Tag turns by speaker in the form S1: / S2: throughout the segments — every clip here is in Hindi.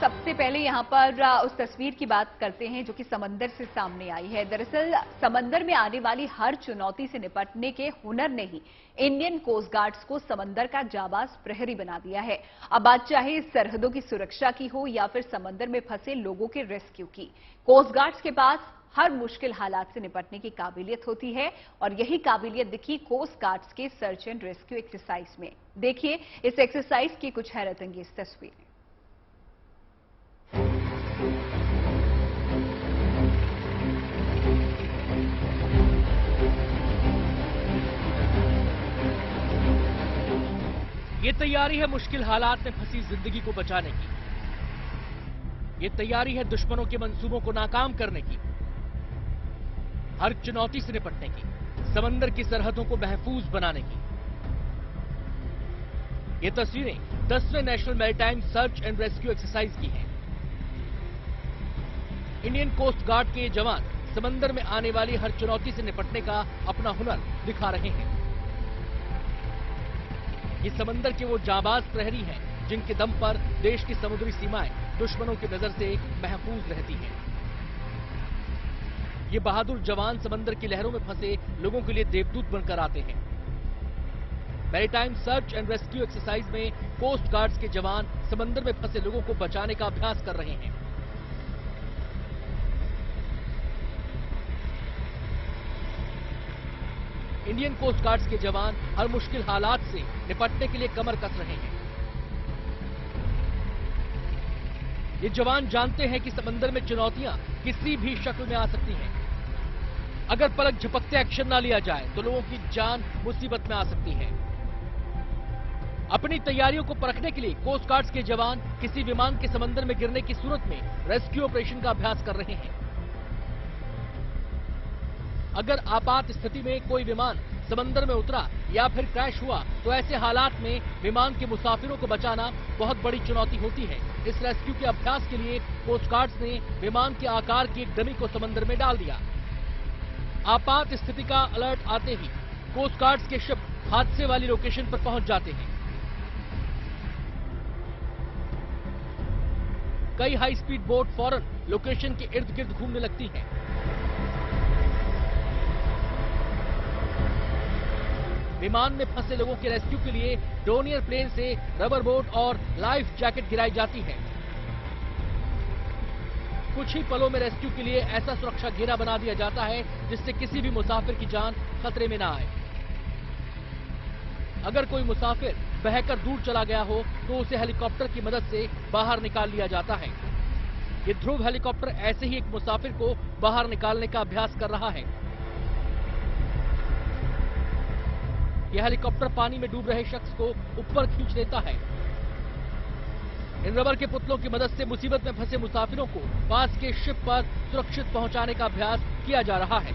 S1: सबसे पहले यहाँ पर उस तस्वीर की बात करते हैं जो कि समंदर से सामने आई है। दरअसल समंदर में आने वाली हर चुनौती से निपटने के हुनर ने ही इंडियन कोस्ट गार्ड्स को समंदर का जाबाज प्रहरी बना दिया है। अब बात चाहे सरहदों की सुरक्षा की हो या फिर समंदर में फंसे लोगों के रेस्क्यू की, कोस्ट गार्ड्स के पास हर मुश्किल हालात से निपटने की काबिलियत होती है और यही काबिलियत दिखी कोस्ट गार्ड्स के सर्च एंड रेस्क्यू एक्सरसाइज में। देखिए इस एक्सरसाइज की कुछ हैरत अंगेज तस्वीरें।
S2: ये तैयारी है मुश्किल हालात में फंसी जिंदगी को बचाने की। ये तैयारी है दुश्मनों के मंसूबों को नाकाम करने की, हर चुनौती से निपटने की, समंदर की सरहदों को महफूज बनाने की। ये तस्वीरें 10वें national maritime search and rescue exercise की हैं। इंडियन कोस्ट गार्ड के जवान समंदर में आने वाली हर चुनौती से निपटने का अपना हुनर दिखा रहे हैं। ये समंदर के वो जाबाज प्रहरी हैं जिनके दम पर देश की समुद्री सीमाएं दुश्मनों की नजर से महफूज रहती हैं। ये बहादुर जवान समंदर की लहरों में फंसे लोगों के लिए देवदूत बनकर आते हैं। Maritime search and rescue exercise में कोस्ट गार्ड्स के जवान समंदर में फंसे लोगों को बचाने का अभ्यास कर रहे हैं। इंडियन कोस्ट गार्ड्स के जवान हर मुश्किल हालात से निपटने के लिए कमर कस रहे हैं। ये जवान जानते हैं कि समंदर में चुनौतियां किसी भी शक्ल में आ सकती हैं। अगर पलक झपकते एक्शन ना लिया जाए तो लोगों की जान मुसीबत में आ सकती है। अपनी तैयारियों को परखने के लिए कोस्ट गार्ड्स के जवान किसी विमान के समंदर में गिरने की सूरत में रेस्क्यू ऑपरेशन का अभ्यास कर रहे हैं। अगर आपात स्थिति में कोई विमान समंदर में उतरा या फिर क्रैश हुआ तो ऐसे हालात में विमान के मुसाफिरों को बचाना बहुत बड़ी चुनौती होती है। इस रेस्क्यू के अभ्यास के लिए कोस्ट गार्ड्स ने विमान के आकार की एक डमी को समंदर में डाल दिया। आपात स्थिति का अलर्ट आते ही कोस्ट गार्ड्स के शिप हादसे वाली लोकेशन पर पहुंच जाते हैं। कई हाई स्पीड बोट फौरन लोकेशन के इर्द गिर्द घूमने लगती हैं। विमान में फंसे लोगों के रेस्क्यू के लिए डोनियर प्लेन से रबर बोट और लाइफ जैकेट गिराई जाती है। कुछ ही पलों में रेस्क्यू के लिए ऐसा सुरक्षा घेरा बना दिया जाता है जिससे किसी भी मुसाफिर की जान खतरे में ना आए। अगर कोई मुसाफिर बहकर दूर चला गया हो तो उसे हेलीकॉप्टर की मदद से बाहर निकाल लिया जाता है। ये ध्रुव हेलीकॉप्टर ऐसे ही एक मुसाफिर को बाहर निकालने का अभ्यास कर रहा है। यह हेलीकॉप्टर पानी में डूब रहे शख्स को ऊपर खींच लेता है। इन रबर के पुतलों की मदद से मुसीबत में फंसे मुसाफिरों को पास के शिप पर सुरक्षित पहुंचाने का अभ्यास किया जा रहा है।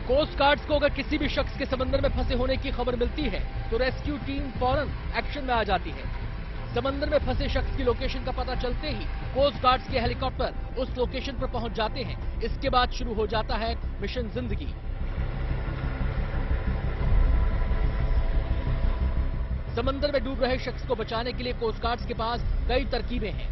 S2: कोस्ट गार्ड्स को अगर किसी भी शख्स के समंदर में फंसे होने की खबर मिलती है तो रेस्क्यू टीम फौरन एक्शन में आ जाती है। समंदर में फंसे शख्स की लोकेशन का पता चलते ही कोस्ट गार्ड्स के हेलीकॉप्टर उस लोकेशन पर पहुंच जाते हैं। इसके बाद शुरू हो जाता है मिशन जिंदगी। समंदर में डूब रहे शख्स को बचाने के लिए कोस्ट गार्ड्स के पास कई तरकीबें हैं।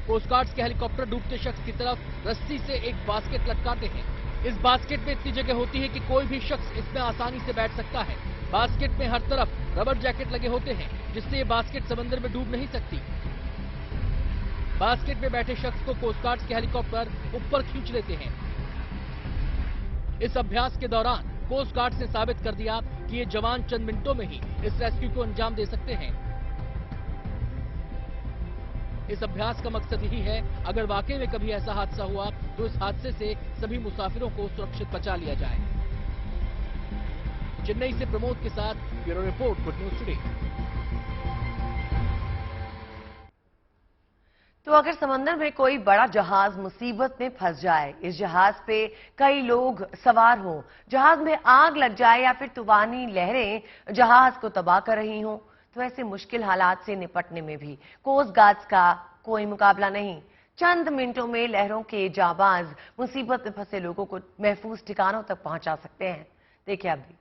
S2: कोस्ट गार्ड्स के हेलीकॉप्टर डूबते शख्स की तरफ रस्सी से एक बास्केट लटकाते हैं। इस बास्केट में इतनी जगह होती है कि कोई भी शख्स इसमें आसानी से बैठ सकता है। बास्केट में हर तरफ रबर जैकेट लगे होते हैं जिससे ये बास्केट समंदर में डूब नहीं सकती। बास्केट में बैठे शख्स को कोस्ट गार्ड्स के हेलीकॉप्टर ऊपर खींच लेते हैं। इस अभ्यास के दौरान कोस्ट गार्ड्स ने साबित कर दिया कि ये जवान चंद मिनटों में ही इस रेस्क्यू को अंजाम दे सकते हैं। इस अभ्यास का मकसद यही है, अगर वाकई में कभी ऐसा हादसा हुआ तो इस हादसे से सभी मुसाफिरों को सुरक्षित बचा लिया जाए। चेन्नई से प्रमोद के साथ bureau report, good news today.
S3: तो अगर समंदर में कोई बड़ा जहाज मुसीबत में फंस जाए, इस जहाज पे कई लोग सवार हों, जहाज में आग लग जाए या फिर तूफानी लहरें जहाज को तबाह कर रही हों, तो ऐसे मुश्किल हालात से निपटने में भी कोस्ट गार्ड्स का कोई मुकाबला नहीं। चंद मिनटों में लहरों के जाबाज मुसीबत में फंसे लोगों को महफूज ठिकानों तक पहुंचा सकते हैं। देखिए आप भी।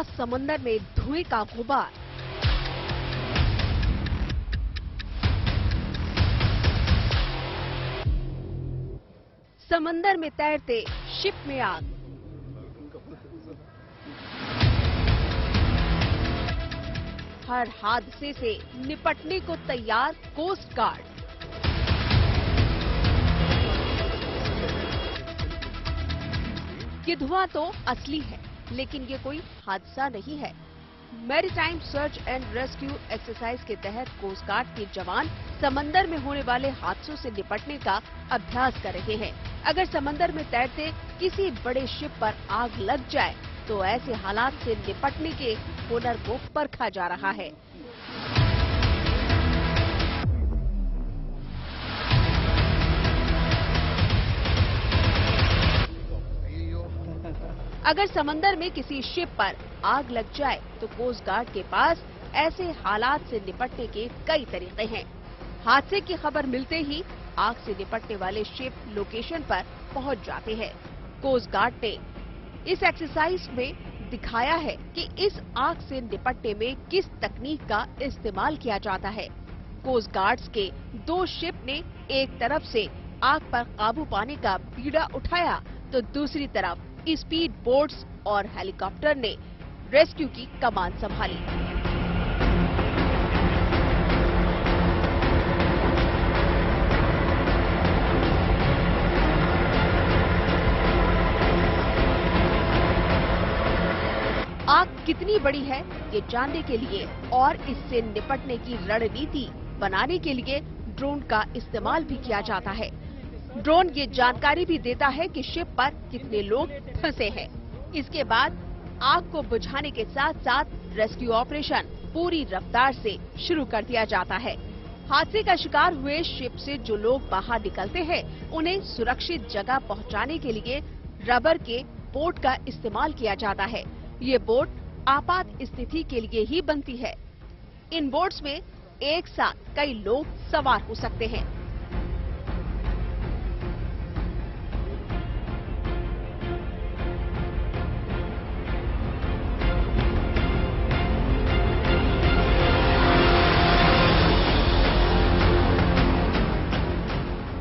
S4: उठा समंदर में धुएं का गुबार। समंदर में तैरते शिप में आग। हर हादसे से निपटने को तैयार कोस्ट गार्ड। ये धुआं तो असली है, लेकिन ये कोई हादसा नहीं है। Maritime search and rescue exercise के तहत कोस्ट गार्ड के जवान समंदर में होने वाले हादसों से निपटने का अभ्यास कर रहे हैं। अगर समंदर में तैरते किसी बड़े शिप पर आग लग जाए तो ऐसे हालात से निपटने के हुनर को परखा जा रहा है। अगर समंदर में किसी शिप पर आग लग जाए तो कोस्ट गार्ड के पास ऐसे हालात से निपटने के कई तरीके हैं। हादसे की खबर मिलते ही आग से निपटने वाले शिप लोकेशन पर पहुंच जाते हैं। कोस्ट गार्ड ने इस एक्सरसाइज में दिखाया है कि इस आग से निपटने में किस तकनीक का इस्तेमाल किया जाता है। कोस्ट गार्ड्स के 2 शिप ने एक तरफ से आग पर काबू पाने का बीड़ा उठाया तो दूसरी तरफ स्पीड बोट्स और हेलीकॉप्टर ने रेस्क्यू की कमान संभाली। आग कितनी बड़ी है ये जानने के लिए और इससे निपटने की रणनीति बनाने के लिए ड्रोन का इस्तेमाल भी किया जाता है। ड्रोन ये जानकारी भी देता है कि शिप पर कितने लोग फंसे हैं। इसके बाद आग को बुझाने के साथ साथ रेस्क्यू ऑपरेशन पूरी रफ्तार से शुरू कर दिया जाता है। हादसे का शिकार हुए शिप से जो लोग बाहर निकलते हैं उन्हें सुरक्षित जगह पहुंचाने के लिए रबर के बोट का इस्तेमाल किया जाता है। ये बोट आपात स्थिति के लिए ही बनती है। इन बोट्स में एक साथ कई लोग सवार हो सकते हैं।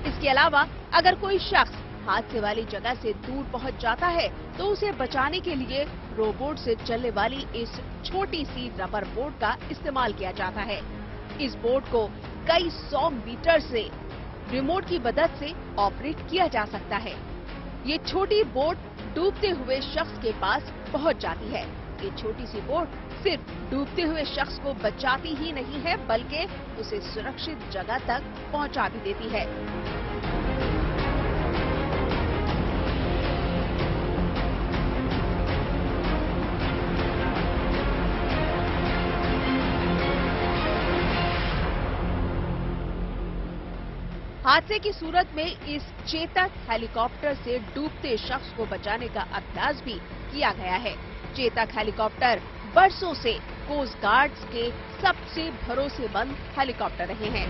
S4: इसके अलावा अगर कोई शख्स हादसे वाली जगह से दूर पहुंच जाता है तो उसे बचाने के लिए रोबोट से चलने वाली इस छोटी सी रबर बोट का इस्तेमाल किया जाता है। इस बोट को कई 100 मीटर से रिमोट की मदद से ऑपरेट किया जा सकता है। ये छोटी बोट डूबते हुए शख्स के पास पहुंच जाती है। ये छोटी सी बोट सिर्फ डूबते हुए शख्स को बचाती ही नहीं है बल्कि उसे सुरक्षित जगह तक पहुंचा भी देती है। हादसे की सूरत में इस चेतक हेलीकॉप्टर से डूबते शख्स को बचाने का अभ्यास भी किया गया है। चेतक हेलीकॉप्टर बरसों से कोस्ट गार्ड्स के सबसे भरोसेमंद हेलीकॉप्टर रहे हैं।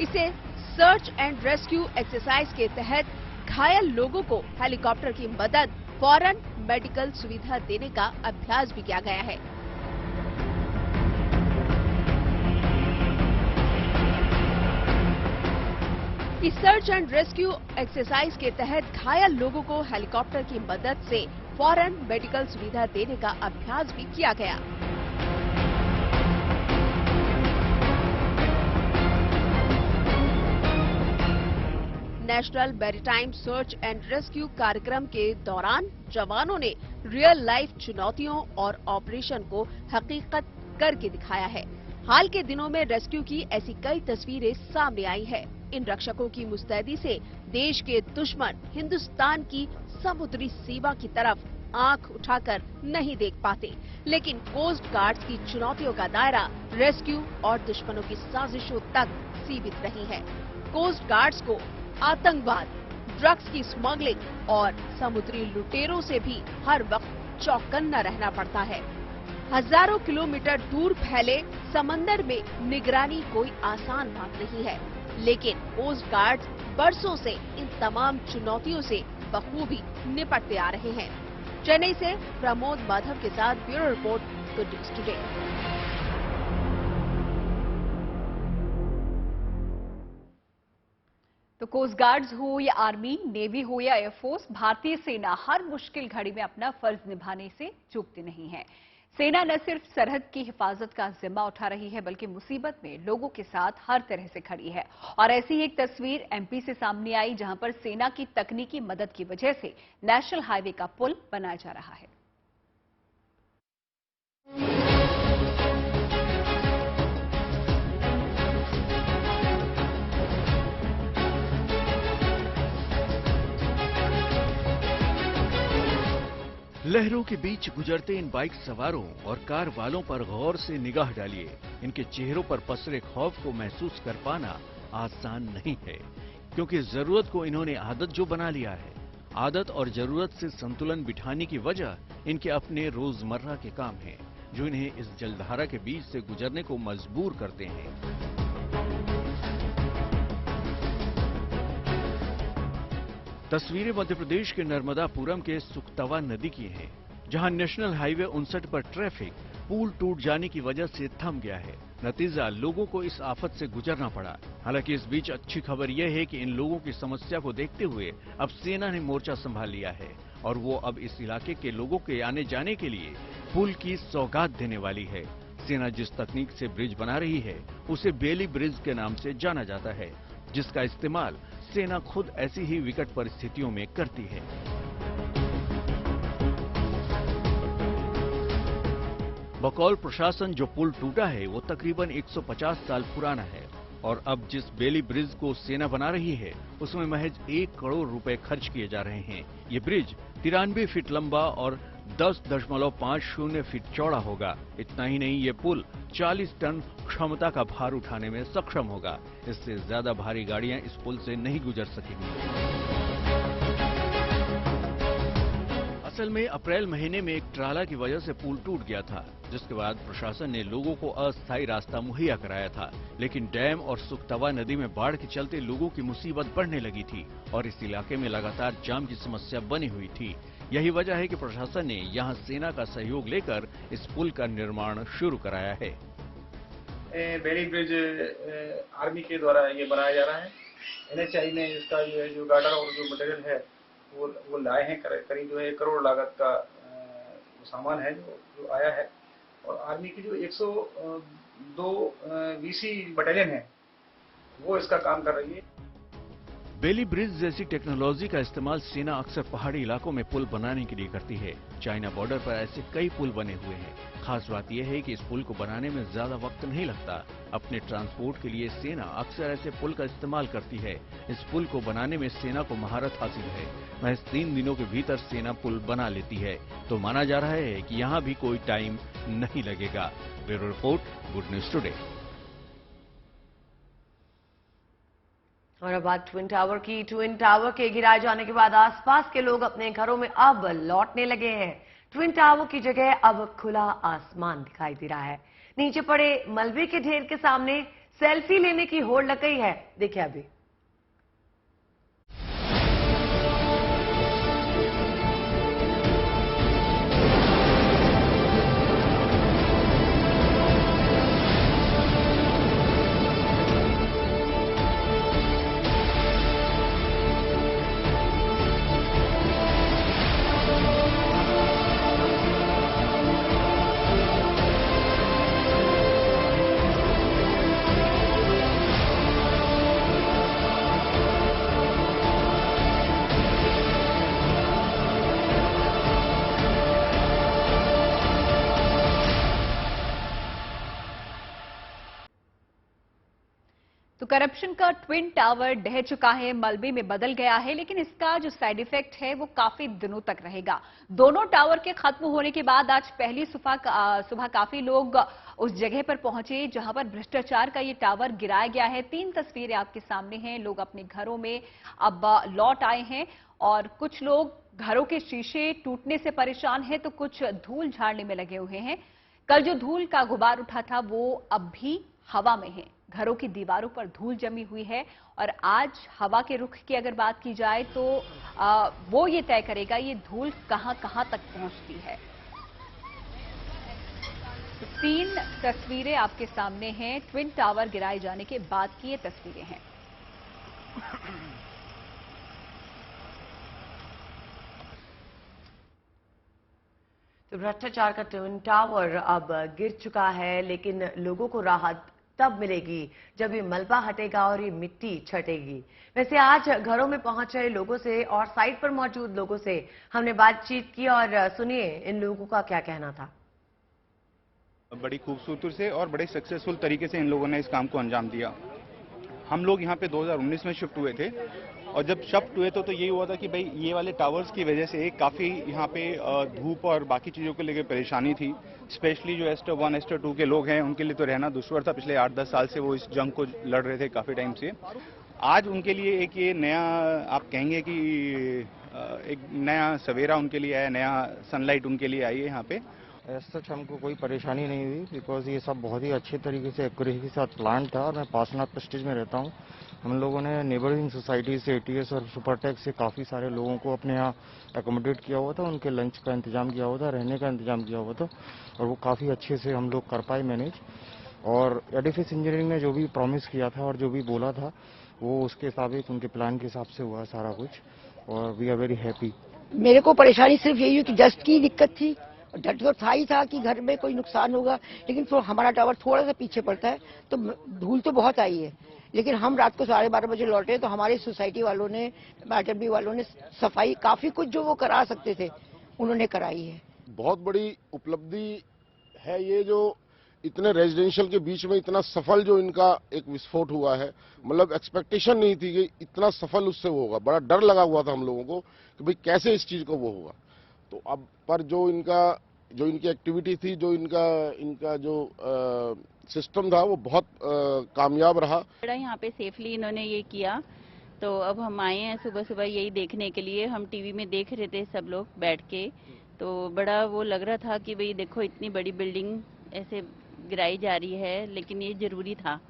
S4: इसे सर्च एंड रेस्क्यू एक्सरसाइज के तहत घायल लोगों को हेलीकॉप्टर की मदद फौरन मेडिकल सुविधा देने का अभ्यास भी किया गया है। इस सर्च एंड रेस्क्यू एक्सरसाइज के तहत घायल लोगों को हेलीकॉप्टर की मदद से फौरन मेडिकल सुविधा देने का अभ्यास भी किया गया। National maritime search and rescue कार्यक्रम के दौरान जवानों ने रियल लाइफ चुनौतियों और ऑपरेशन को हकीकत करके दिखाया है। हाल के दिनों में रेस्क्यू की ऐसी कई तस्वीरें सामने आई है। इन रक्षकों की मुस्तैदी से देश के दुश्मन हिंदुस्तान की समुद्री सीमा की तरफ आंख उठाकर नहीं देख पाते, लेकिन कोस्ट गार्ड्स की चुनौतियों का दायरा रेस्क्यू और दुश्मनों की साजिशों तक सीमित रही है। कोस्ट गार्ड्स को आतंकवाद, ड्रग्स की स्मगलिंग और समुद्री लुटेरों से भी हर वक्त चौकन्ना रहना पड़ता है। हजारों किलोमीटर दूर फैले समंदर में निगरानी कोई आसान बात नहीं है। लेकिन कोस्ट गार्ड बरसों से इन तमाम चुनौतियों से बखूबी निपटते आ रहे हैं। चेन्नई से प्रमोद माधव के साथ bureau report, good news today.
S1: तो कोस्ट गार्ड्स हो या आर्मी, नेवी हो या एयरफोर्स, भारतीय सेना हर मुश्किल घड़ी में अपना फर्ज निभाने से चूकती नहीं है। सेना न सिर्फ सरहद की हिफाजत का जिम्मा उठा रही है, बल्कि मुसीबत में लोगों के साथ हर तरह से खड़ी है। और ऐसी ही एक तस्वीर एमपी से सामने आई, जहां पर सेना की तकनीकी मदद की वजह से नेशनल हाईवे का पुल बनाया जा रहा है।
S5: लहरों के बीच गुजरते इन बाइक सवारों और कार वालों पर गौर से निगाह डालिए। इनके चेहरों पर पसरे खौफ को महसूस कर पाना आसान नहीं है, क्योंकि जरूरत को इन्होंने आदत जो बना लिया है। आदत और जरूरत से संतुलन बिठाने की वजह इनके अपने रोजमर्रा के काम हैं, जो इन्हें इस जलधारा के बीच से गुजरने को मजबूर करते हैं। तस्वीरें मध्य प्रदेश के नर्मदापुरम के सुखतवा नदी की हैं, जहां नेशनल हाईवे 59 पर ट्रैफिक पुल टूट जाने की वजह से थम गया है। नतीजा, लोगों को इस आफत से गुजरना पड़ा। हालांकि इस बीच अच्छी खबर यह है कि इन लोगों की समस्या को देखते हुए अब सेना ने मोर्चा संभाल लिया है और वो अब इस इलाके के लोगों के आने जाने के लिए पुल की सौगात देने वाली है। सेना जिस तकनीक से ब्रिज बना रही है उसे बेली ब्रिज के नाम से जाना जाता है, जिसका इस्तेमाल सेना खुद ऐसी ही विकट परिस्थितियों में करती है। बकौल प्रशासन जो पुल टूटा है वो तकरीबन 150 साल पुराना है और अब जिस बेली ब्रिज को सेना बना रही है उसमें महज 1 करोड़ रुपए खर्च किए जा रहे हैं। ये ब्रिज 93 फीट लंबा और 10.50 फीट चौड़ा होगा। इतना ही नहीं, ये पुल 40 टन क्षमता का भार उठाने में सक्षम होगा। इससे ज्यादा भारी गाड़ियां इस पुल से नहीं गुजर सकेंगी। असल में अप्रैल महीने में एक ट्राला की वजह से पुल टूट गया था, जिसके बाद प्रशासन ने लोगों को अस्थायी रास्ता मुहैया कराया था। लेकिन डैम और सुखतवा नदी में बाढ़ के चलते लोगों की मुसीबत बढ़ने लगी थी और इस इलाके में लगातार जाम की समस्या बनी हुई थी। यही वजह है कि प्रशासन ने यहां सेना का सहयोग लेकर इस पुल का निर्माण शुरू कराया है।
S6: बेली ब्रिज आर्मी के द्वारा ये बनाया जा रहा है। NHAI ने इसका जो गार्डर और जो मटेरियल है वो लाए हैं। करीब जो है 1 करोड़ लागत का सामान है जो आया है। और आर्मी की जो 102 VC बटालियन है वो इसका काम कर रही है।
S5: बेली ब्रिज जैसी टेक्नोलॉजी का इस्तेमाल सेना अक्सर पहाड़ी इलाकों में पुल बनाने के लिए करती है। चाइना बॉर्डर पर ऐसे कई पुल बने हुए हैं। खास बात यह है कि इस पुल को बनाने में ज्यादा वक्त नहीं लगता। अपने ट्रांसपोर्ट के लिए सेना अक्सर ऐसे पुल का इस्तेमाल करती है। इस पुल को बनाने में सेना को महारत हासिल है। महज 3 दिनों के भीतर सेना पुल बना लेती है, तो माना जा रहा है कि यहाँ भी कोई टाइम नहीं लगेगा। Bureau report, good news today.
S3: और अब बात ट्विन टावर की। ट्विन टावर के गिराए जाने के बाद आसपास के लोग अपने घरों में अब लौटने लगे हैं। ट्विन टावर की जगह अब खुला आसमान दिखाई दे रहा है। नीचे पड़े मलबे के ढेर के सामने सेल्फी लेने की होड़ लग गई है। देखिए अभी।
S1: तो करप्शन का ट्विन टावर ढह चुका है, मलबे में बदल गया है, लेकिन इसका जो साइड इफेक्ट है वो काफी दिनों तक रहेगा। दोनों टावर के खत्म होने के बाद आज पहली सुबह काफी लोग उस जगह पर पहुंचे जहां पर भ्रष्टाचार का ये टावर गिराया गया है। 3 तस्वीरें आपके सामने हैं। लोग अपने घरों में अब लौट आए हैं और कुछ लोग घरों के शीशे टूटने से परेशान हैं, तो कुछ धूल झाड़ने में लगे हुए हैं। कल जो धूल का गुबार उठा था वो अब भी हवा में है। घरों की दीवारों पर धूल जमी हुई है और आज हवा के रुख की अगर बात की जाए तो वो ये तय करेगा ये धूल कहां कहां तक पहुंचती है। 3 तस्वीरें आपके सामने हैं। ट्विन टावर गिराए जाने के बाद की ये तस्वीरें हैं।
S3: तो भ्रष्टाचार का ट्विन टावर अब गिर चुका है, लेकिन लोगों को राहत तब मिलेगी जब ये मलबा हटेगा और ये मिट्टी छटेगी। वैसे आज घरों में पहुंच रहे लोगों से और साइट पर मौजूद लोगों से हमने बातचीत की और सुनिए इन लोगों का क्या कहना था।
S7: बड़ी खूबसूरती से और बड़े सक्सेसफुल तरीके से इन लोगों ने इस काम को अंजाम दिया। हम लोग यहाँ पे 2019 में शिफ्ट हुए थे और जब शिफ्ट हुए तो यही हुआ था कि भाई ये वाले टावर्स की वजह से काफ़ी यहाँ पे धूप और बाकी चीज़ों को लेकर परेशानी थी। स्पेशली जो एस्टर 1 एस्टर 2 के लोग हैं उनके लिए तो रहना दुश्वार था। पिछले 8-10 साल से वो इस जंग को लड़ रहे थे काफ़ी टाइम से। आज उनके लिए एक ये नया, आप कहेंगे कि एक नया सवेरा उनके लिए आया, नया सनलाइट उनके लिए आई है यहाँ पे।
S8: सच हमको कोई परेशानी नहीं हुई बिकॉज ये सब बहुत ही अच्छे तरीके से एक्यूरेसी के साथ प्लान था और मैं पासनाथ प्रेस्टीज में रहता हूँ। हम लोगों ने नेबरिंग सोसाइटी से एटीएस और सुपरटेक से काफ़ी सारे लोगों को अपने यहाँ एकोमोडेट किया हुआ था, उनके लंच का इंतजाम किया हुआ था, रहने का इंतजाम किया हुआ था और वो काफ़ी अच्छे से हम लोग कर पाए मैनेज। और एडिफिस इंजीनियरिंग ने जो भी प्रॉमिस किया था और जो भी बोला था वो उसके हिसाब उनके प्लान के हिसाब से हुआ सारा कुछ और वी आर वेरी हैप्पी।
S9: मेरे को परेशानी सिर्फ यही हुई कि डस्ट की दिक्कत थी। डर तो था ही था कि घर में कोई नुकसान होगा, लेकिन तो हमारा टावर थोड़ा सा पीछे पड़ता है तो धूल तो बहुत आई है। लेकिन हम रात को 12:30 बजे लौटे तो हमारे सोसाइटी वालों ने, BRTB वालों ने सफाई काफी कुछ जो वो करा सकते थे उन्होंने कराई है।
S10: बहुत बड़ी उपलब्धि है ये, जो इतने रेजिडेंशियल के बीच में इतना सफल जो इनका एक विस्फोट हुआ है। मतलब एक्सपेक्टेशन नहीं थी कि इतना सफल उससे वो होगा। बड़ा डर लगा हुआ था हम लोगों को कि भाई कैसे इस चीज को वो होगा। तो अब पर जो इनकी एक्टिविटी थी, जो इनका जो सिस्टम था वो बहुत कामयाब रहा।
S11: यहाँ पे सेफली इन्होंने ये किया तो अब हम आए हैं सुबह सुबह यही देखने के लिए। हम टीवी में देख रहे थे सब लोग बैठ के, तो बड़ा वो लग रहा था कि भाई देखो इतनी बड़ी बिल्डिंग ऐसे गिराई जा रही है, लेकिन ये जरूरी था।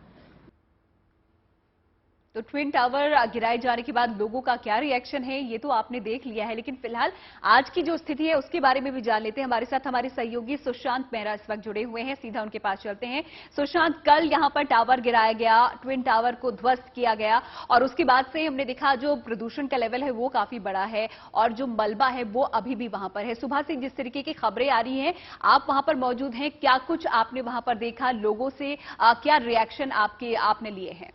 S1: तो ट्विन टावर गिराए जाने के बाद लोगों का क्या रिएक्शन है ये तो आपने देख लिया है, लेकिन फिलहाल आज की जो स्थिति है उसके बारे में भी जान लेते हैं। हमारे साथ हमारे सहयोगी सुशांत मेहरा इस वक्त जुड़े हुए हैं, सीधा उनके पास चलते हैं। सुशांत, कल यहां पर टावर गिराया गया, ट्विन टावर को ध्वस्त किया गया और उसके बाद से हमने देखा जो प्रदूषण का लेवल है वो काफी बड़ा है और जो मलबा है वो अभी भी वहां पर है। सुबह से जिस तरीके की खबरें आ रही हैं, आप वहां पर मौजूद हैं, क्या कुछ आपने वहां पर देखा, लोगों से क्या रिएक्शन आपने लिए हैं?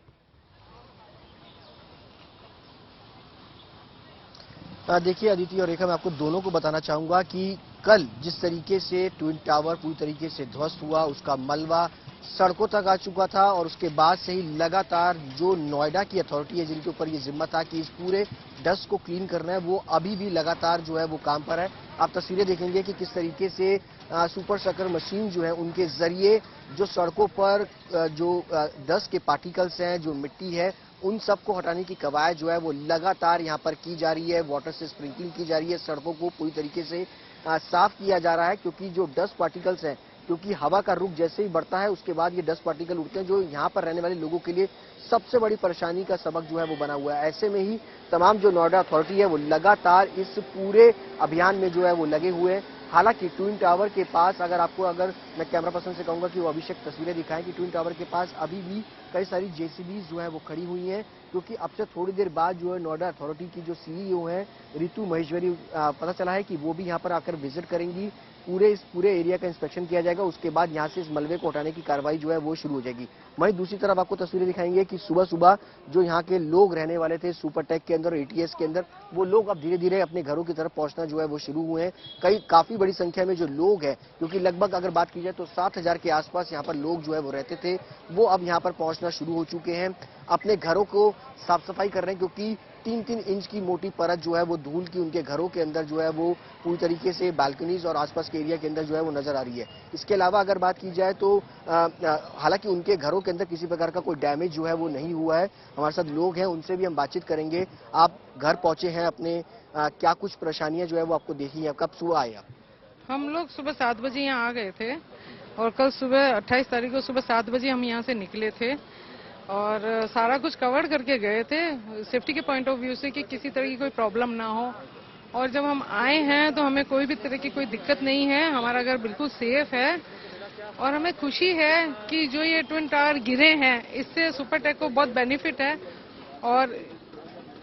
S12: देखिए अदिति और रेखा, मैं आपको दोनों को बताना चाहूंगा कि कल जिस तरीके से ट्विन टावर पूरी तरीके से ध्वस्त हुआ, उसका मलबा सड़कों तक आ चुका था और उसके बाद से ही लगातार जो नोएडा की अथॉरिटी है जिनके ऊपर ये जिम्मा था कि इस पूरे डस्ट को क्लीन करना है, वो अभी भी लगातार जो है वो काम पर है। आप तस्वीरें देखेंगे कि किस तरीके से सुपर शकर मशीन जो है उनके जरिए जो सड़कों पर जो डस्ट के पार्टिकल्स हैं, जो मिट्टी है, उन सबको हटाने की कवायद जो है वो लगातार यहाँ पर की जा रही है। वाटर से स्प्रिंकलिंग की जा रही है, सड़कों को पूरी तरीके से साफ किया जा रहा है, क्योंकि जो डस्ट पार्टिकल्स हैं, क्योंकि हवा का रुख जैसे ही बढ़ता है उसके बाद ये डस्ट पार्टिकल उड़ते हैं, जो यहाँ पर रहने वाले लोगों के लिए सबसे बड़ी परेशानी का सबक जो है वो बना हुआ है। ऐसे में ही तमाम जो नोएडा अथॉरिटी है वो लगातार इस पूरे अभियान में जो है वो लगे हुए हैं। हालांकि ट्विन टावर के पास अगर मैं कैमरा पर्सन से कहूंगा कि वो अभिषेक तस्वीरें दिखाएं कि ट्विन टावर के पास अभी भी कई सारी जेसीबीज जो है वो खड़ी हुई हैं, क्योंकि अब से थोड़ी देर बाद जो है नोएडा अथॉरिटी की जो सीईओ हैं रितु महेश्वरी, पता चला है कि वो भी यहाँ पर आकर विजिट करेंगी। इस पूरे एरिया का इंस्पेक्शन किया जाएगा, उसके बाद यहाँ से इस मलबे को हटाने की कार्रवाई जो है वो शुरू हो जाएगी। वहीं दूसरी तरफ आपको तस्वीरें दिखाएंगे कि सुबह सुबह जो यहाँ के लोग रहने वाले थे सुपरटेक के अंदर, एटीएस के अंदर, वो लोग अब धीरे धीरे अपने घरों की तरफ पहुंचना जो है वो शुरू हुए हैं। काफी बड़ी संख्या में जो लोग हैं, क्योंकि लगभग अगर बात की जाए तो 7,000 के आसपास यहाँ पर लोग जो है वो रहते थे, वो अब यहाँ पर पहुंचना शुरू हो चुके हैं। अपने घरों को साफ सफाई कर रहे हैं, क्योंकि 3-3 इंच की मोटी परत जो है वो धूल की उनके घरों के अंदर जो है वो पूरी तरीके से बालकनीज और आसपास के एरिया के अंदर जो है वो नजर आ रही है। इसके अलावा अगर बात की जाए तो हालांकि उनके घरों के अंदर किसी प्रकार का कोई डैमेज जो है वो नहीं हुआ है। हमारे साथ लोग हैं, उनसे भी हम बातचीत करेंगे। आप घर पहुंचे हैं अपने, क्या कुछ परेशानियां जो है वो आपको देखी है? कब सुबह आए आप?
S13: हम लोग सुबह 7 बजे यहाँ आ गए थे और कल सुबह 28 तारीख को सुबह 7 बजे हम यहाँ से निकले थे। और सारा कुछ कवर करके गए थे सेफ्टी के पॉइंट ऑफ व्यू से कि किसी तरह की कोई प्रॉब्लम ना हो। और जब हम आए हैं तो हमें कोई भी तरह की कोई दिक्कत नहीं है, हमारा घर बिल्कुल सेफ है और हमें खुशी है कि जो ये ट्विन टावर गिरे हैं इससे सुपरटेक को बहुत बेनिफिट है। और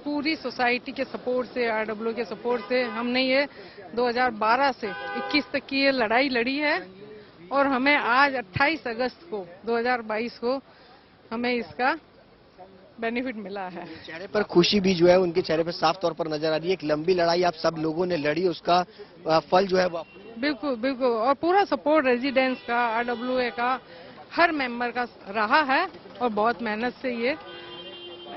S13: पूरी सोसाइटी के सपोर्ट से, आरडब्ल्यू के सपोर्ट से हमने ये 2012 से 21 तक की ये लड़ाई लड़ी है और हमें आज 28 अगस्त को 2022 को हमें इसका बेनिफिट मिला है।
S12: चेहरे पर खुशी भी जो है उनके चेहरे पर साफ तौर पर नजर आ रही है। एक लंबी लड़ाई आप सब लोगों ने लड़ी, उसका फल जो है वो
S13: बिल्कुल बिल्कुल और पूरा सपोर्ट रेजिडेंट्स का, आरडब्ल्यूए का, हर मेंबर का रहा है और बहुत मेहनत से ये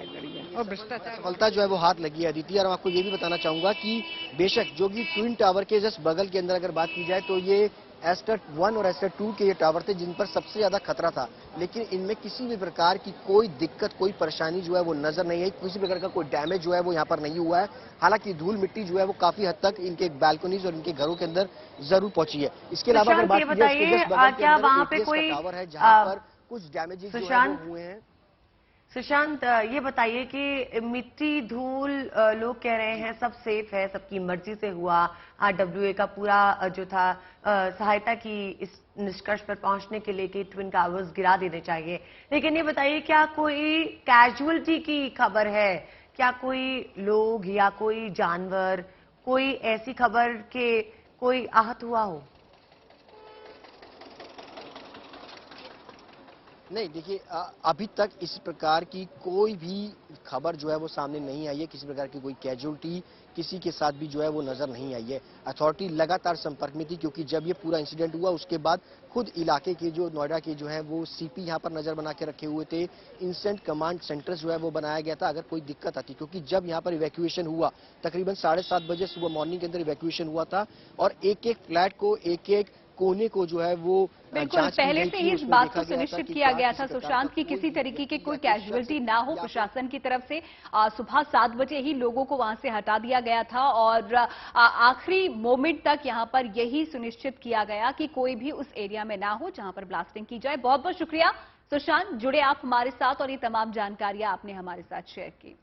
S13: लड़ी है और भ्रष्टाचार
S12: सफलता जो है वो हाथ लगी है। अदिति, और मैं आपको ये भी बताना चाहूंगा कि बेशक जो कि ट्विन टावर के जस्ट बगल के अंदर अगर बात की जाए तो ये एस्टर 1 और एस्टर 2 के ये टावर थे जिन पर सबसे ज्यादा खतरा था, लेकिन इनमें किसी भी प्रकार की कोई दिक्कत, कोई परेशानी जो है वो नजर नहीं आई। किसी प्रकार का कोई डैमेज जो है वो यहाँ पर नहीं हुआ है। हालांकि धूल मिट्टी जो है वो काफी हद तक इनके बैल्कनीज और इनके घरों के अंदर जरूर पहुंची है। इसके अलावा अगर बात की जाए
S3: क्या वहाँ पे कोई
S12: टावर है जहाँ पर कुछ डैमेजेस जो है वो हुए हैं।
S3: सुशांत, ये बताइए कि मिट्टी, धूल, लोग कह रहे हैं सब सेफ है, सबकी मर्जी से हुआ, आरडब्ल्यूए का पूरा जो था सहायता की इस निष्कर्ष पर पहुंचने के लिए कि ट्विन टावर्स गिरा देने चाहिए। लेकिन ये बताइए क्या कोई कैजुअलिटी की खबर है? क्या कोई लोग या कोई जानवर, कोई ऐसी खबर कि कोई आहत हुआ हो?
S12: नहीं, देखिए अभी तक इस प्रकार की कोई भी खबर जो है वो सामने नहीं आई है। किसी प्रकार की कोई कैजुअलिटी किसी के साथ भी जो है वो नजर नहीं आई है। अथॉरिटी लगातार संपर्क में थी क्योंकि जब ये पूरा इंसिडेंट हुआ उसके बाद खुद इलाके के जो नोएडा के जो है वो सीपी यहाँ पर नजर बना के रखे हुए थे। इंस्टेंट कमांड सेंटर जो है वो बनाया गया था अगर कोई दिक्कत आती, क्योंकि जब यहाँ पर इवैक्यूएशन हुआ तकरीबन 7:30 बजे सुबह मॉर्निंग के अंदर इवैक्यूएशन हुआ था और एक एक फ्लैट को, एक एक कोने को जो है वो
S1: बिल्कुल पहले से ही इस बात को सुनिश्चित किया गया था सुशांत की किसी तरीके की कोई कैजुअलिटी ना हो। प्रशासन की तरफ से सुबह 7 बजे ही लोगों को वहां से हटा दिया गया था और आखिरी मोमेंट तक यहां पर यही सुनिश्चित किया गया कि कोई भी उस एरिया में ना हो जहां पर ब्लास्टिंग की जाए। बहुत बहुत शुक्रिया सुशांत, जुड़े आप हमारे साथ और ये तमाम जानकारियां आपने हमारे साथ शेयर की।